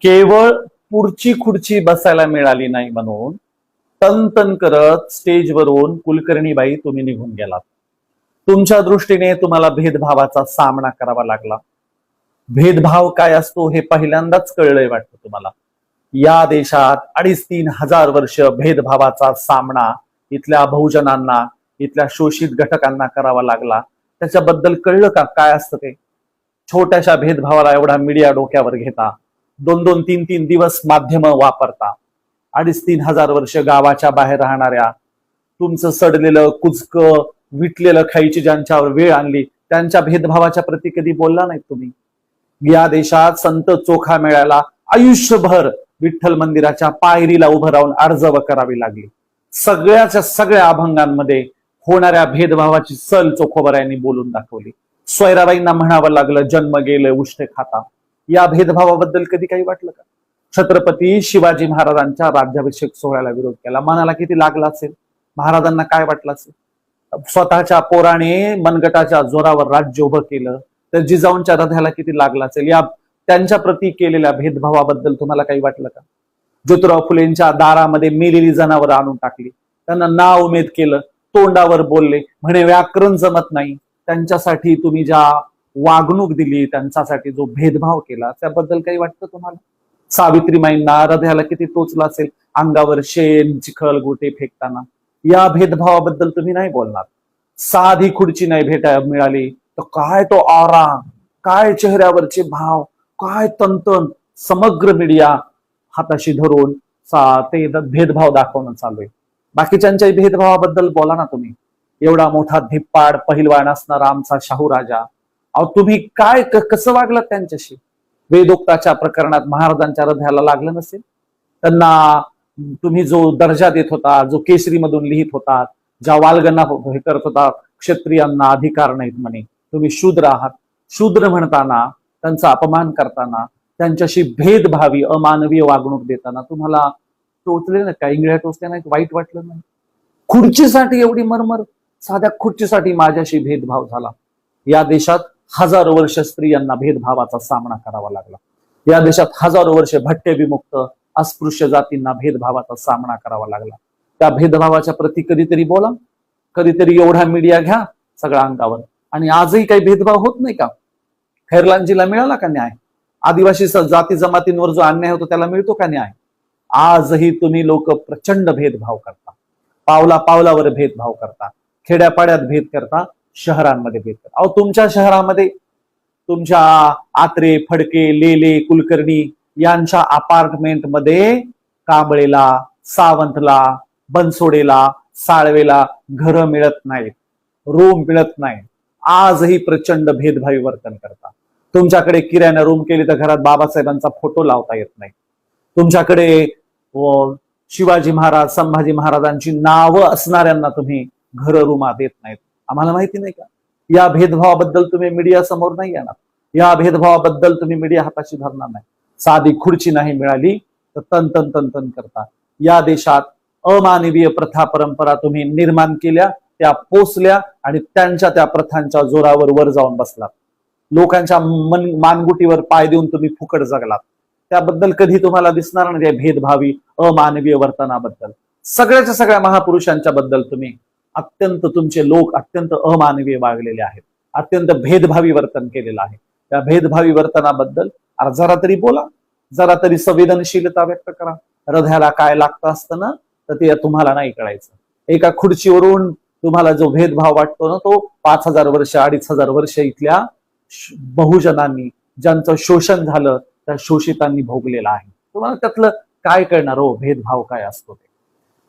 केवळ पुढची खुर्ची बसायला मिळाली नाही म्हणून तन करत स्टेजवरून कुलकर्णीबाई तुम्ही निघून गेलात. तुमच्या दृष्टीने तुम्हाला भेदभावाचा सामना करावा लागला. भेदभाव काय असतो हे पहिल्यांदाच कळलंय वाटतं तुम्हाला. या देशात 2,500-3,000 वर्ष भेदभावाचा सामना इथल्या बहुजनांना, इथल्या शोषित घटकांना करावा लागला. त्याच्याबद्दल कळलं का काय असतं ते? छोट्याशा भेदभावाला एवढा मीडिया डोक्यावर घेता, 2-2, 3-3 दिवस माध्यम वापरता. 2,500-3,000 वर्ष गावाच्या बाहेर राहणाऱ्या, तुमचं सडलेलं कुचकं विटलेलं खायची ज्यांच्यावर वेळ आणली, त्यांच्या भेदभावाच्या प्रती कधी बोलला नाहीत तुम्ही. या देशात संत चोखा मेळ्याला आयुष्यभर विठ्ठल मंदिराच्या पायरीला उभं राहून अर्जव करावी लागली. सगळ्याच्या सगळ्या अभंगांमध्ये होणाऱ्या भेदभावाची सल चोखोबरायांनी बोलून दाखवली. सोयराबाईंना म्हणावं लागलं जन्म गेलं उष्टे खाता. या भेदभावाबद्दल कधी काही वाटलं का? छत्रपती शिवाजी महाराजांच्या राज्याभिषेक सोहळ्याला विरोध केला, मनाला किती लागला असेल? महाराजांना काय वाटलं असेल? स्वतःच्या पोराने मनगटाच्या जोरावर राज्य उभं केलं तर जिजाऊंच्या हृदयाला किती लागला असेल? या त्यांच्या प्रती केलेल्या भेदभावाबद्दल तुम्हाला काही वाटलं का? ज्योतिराव फुलेंच्या दारामध्ये मेलेली जनावर आणून टाकली, त्यांना नाव उमेद केलं, तोंडावर बोलले, म्हणे व्याकरण जमत नाही. त्यांच्यासाठी तुम्ही ज्या वागणूक दिली, त्यांच्यासाठी जो भेदभाव केला, त्याबद्दल काही वाटतं तुम्हाला? सावित्रीमाईंना हृदयाला किती टोचला असेल अंगावर शेण चिखल गोटे फेकताना. या भेदभावाबद्दल तुम्ही नाही बोलणार. साधी खुर्ची नाही मिळाली तर काय तो ऑरा, काय चेहऱ्यावरचे भाव, काय तंतन, समग्र मीडिया हाताशी धरून ते भेदभाव दाखवणं चालू आहे. बाकीच्यांच्या भेदभावाबद्दल बोला ना तुम्ही. एवढा मोठा धिप्पाड पहिलवान असणारा आमचा शाहू राजा, अहो तुम्ही काय कसं वागलात त्यांच्याशी? वेदोक्ताच्या प्रकरणात महाराजांच्या हृदयाला लागलं नसेल? त्यांना तुम्ही जो दर्जा देत होता, जो केसरी मधून लिहित होता, ज्या वालगणना हे करत होता, क्षत्रियांना अधिकार नाहीत म्हणे, तुम्ही शूद्र आहात, शूद्र म्हणताना, त्यांचा अपमान करताना, त्यांच्याशी भेदभावी अमानवीय वागणूक देताना तुम्हाला टोचले नाही का? इंगळ्या टोचल्या नाहीत? वाईट वाटलं नाही? खुर्चीसाठी एवढी मरमर? साध्या खुर्चीसाठी माझ्याशी भेदभाव झाला. या देशात हजारो वर्ष स्त्रियांना भेदभावाचा सामना करावा लागला. या देशात हजारो वर्ष भटके विमुक्त अस्पृश्य जातींना भेदभावाचा सामना करावा लागला. त्या भेदभावाच्या प्रती कधीतरी बोला, कधीतरी एवढा मीडिया घ्या सगळ्या अंगावर. आणि आजही काही भेदभाव होत नाही का? खैरलांजीला मिळाला का न्याय? आदिवासी जाती जमातींवर जो अन्याय होतो त्याला मिळतो का न्याय? आजही तुम्ही लोक प्रचंड भेदभाव करता, पावला पावलावर भेदभाव करता, खेड्यापाड्यात भेद करता, शहरांमध्ये भेद करता. अहो तुमच्या शहरामध्ये तुमच्या आत्रे, फडके, लेले, कुलकर्णी यांच्या अपार्टमेंटमध्ये कांबळेला, सावंतला, बनसोडेला, साळवेला घरं मिळत नाहीत, रूम मिळत नाही. आजही प्रचंड भेदभावी वर्तन करता. तुमच्याकडे किराणा रूम केली तर घरात बाबासाहेबांचा फोटो लावता येत नाही. तुमच्याकडे शिवाजी महाराज, संभाजी महाराजांची नावं असणाऱ्यांना तुम्ही घर रूमा देत नाहीत. आम्हाला माहिती नाही का? या भेदभावाबद्दल तुम्ही मीडिया समोर नाही येणार. या भेदभावाबद्दल तुम्ही मीडिया हाताशी धरणार नाही. साधी खुर्ची नाही मिळाली तर तन तन तन तन करता. या देशात अमानवीय प्रथा परंपरा तुम्ही निर्माण केल्या, त्या पोचल्या आणि त्यांच्या त्या प्रथांच्या जोरावर वर जाऊन बसलात. लोकांच्या मानगुटीवर पाय देऊन तुम्ही फुकट जगलात. त्याबद्दल कधी तुम्हाला दिसणार नाही भेदभावी अमानवीय वर्तनाबद्दल. सगळ्याच्या सगळ्या महापुरुषांच्या बद्दल तुम्ही अत्यंत, तुमचे लोक अत्यंत अमानवीय वागलेले आहेत, अत्यंत भेदभावी वर्तन केलेलं आहे. त्या भेदभावी वर्तनाबद्दल जरा तरी बोला, जरा तरी संवेदनशीलता व्यक्त करा. हृदयाला काय लागतं असतं ना, तर ते तुम्हाला नाही कळायचं. एका खुर्चीवरून तुम्हाला जो भेदभाव वाटतो ना, तो 5,000 वर्ष 2,500 वर्ष इथल्या बहुजनांनी, ज्यांचं शोषण झालं, त्या शोषितांनी भोगलेलं आहे. तुम्हाला त्यातलं काय कळणार हो भेदभाव काय असतो ते?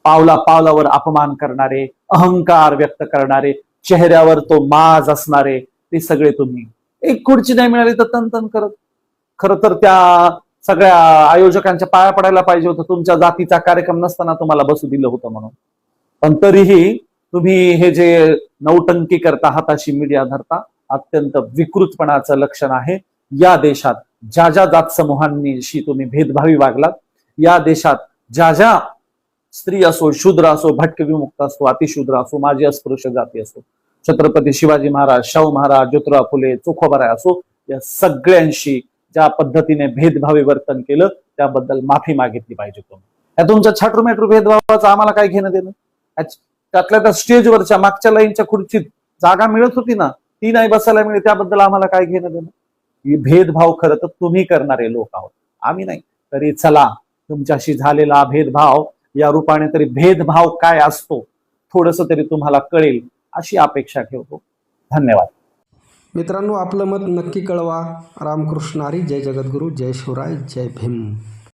पावला पावलावर अपमान करणारे, अहंकार व्यक्त करणारे, चेहऱ्यावर तो माज असणारे, ते सगळे तुम्ही. एक खुर्ची नाही मिळाली तर तन करत. खरं तर त्या सगळ्या आयोजकांच्या पाया पडायला पाहिजे होतं. तुमच्या जातीचा कार्यक्रम नसताना तुम्हाला बसू दिलं होतं म्हणून. पण तरीही तुम्ही हे जे नौटंकी करता, हाताशी मीडिया धरता, अत्यंत विकृतपणाचं लक्षण आहे. या देशात ज्या ज्या जात समूहांशी तुम्ही भेदभावी वागलात, या देशात ज्या ज्या स्त्री असो, शूद्र असो, भटके विमुक्त असो, अतिशूद्र असो, माजी अस्पृश्य जाती असो, छत्रपती शिवाजी महाराज, शाहू महाराज, ज्योतिराव फुले, चोखोबराय असो, या सगळ्यांशी ज्या पद्धतीने भेदभावी वर्तन केलं त्याबद्दल माफी मागितली पाहिजे तुम्ही. या तुमच्या छाटरू भेदभावाचं आम्हाला काय घेणं देणं. त्यातल्या त्या स्टेजवरच्या मागच्या लाईनच्या खुर्चीत जागा मिळत होती ना, ती नाही बसायला मिळते, त्याबद्दल आम्हाला काय घेणं देणं. ही भेदभाव खरं तर तुम्ही करणारे लोक आहोत, आम्ही नाही. तरी चला, तुमच्याशी झालेला भेदभाव या रूपाने तरी भेदभाव काय असतो थोडस तरी तुम्हाला कळेल अशी अपेक्षा ठेवतो. धन्यवाद मित्रांनो, आपलं मत नक्की कळवा. रामकृष्ण हरी. जय जगद्गुरू. जय शिवराय. जय भीम.